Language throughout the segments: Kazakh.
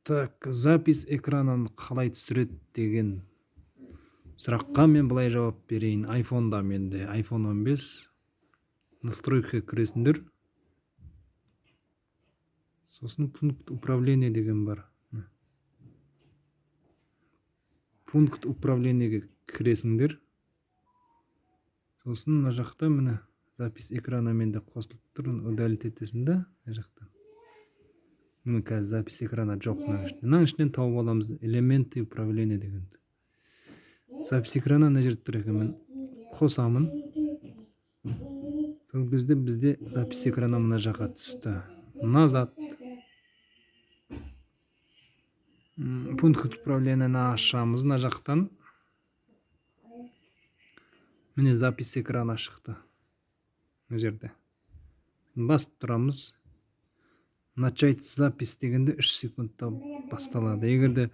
Так, запись экранын қалай түсіреді деген сұраққа мен былай жауап берейін. Айфонда менде iPhone 15 настройка кіресіңдер. Сосын пункт управления деген бар. Пункт управлениеге кіресіңдер. Сосын мына жақта міне запись экраны менде қосылып тұр, удалить етесің да, мына жақта. Міне қазір запись экраны жоқ. Мына ішінен тауып аламыз элементы управления деген. Запись экраны мына жерде тұр екен, мен қосамын. Сол кезде бізде запись экраны мына жаққа түсті. Назад. Пункт управлениені ашамыз мына жақтан. Міне запись экраны шықты. Мына жерде. Басып тұрамыз. Начать запись дегенде 3 секундта басталады. Егерде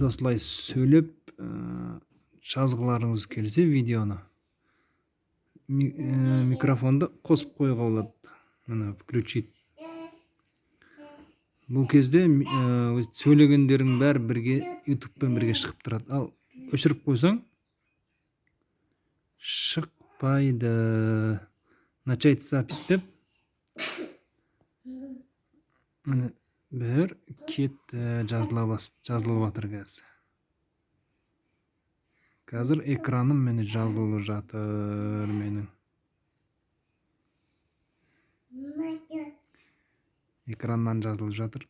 осылай сөйлеп жазғыларыңыз келсе видеоны, микрофонды қосып қойға болады. Міне включить. Бұл кезде сөйлегендерің бәрі бірге YouTube'пен бірге шығып тұрады. Ал өшіріп қойсаң шықпайды. Начать запись деп міне бір жазылып жатыр қазір. Қазір экраным мені жазылып жатыр менің. Экраннан жазылып жатыр.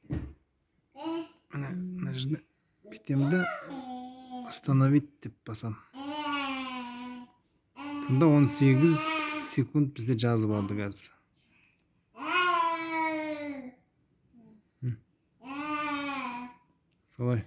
Мына жерде бітемді остановить деп басам. Сонда 18 секунд бізде жазып алды қазір. Солай.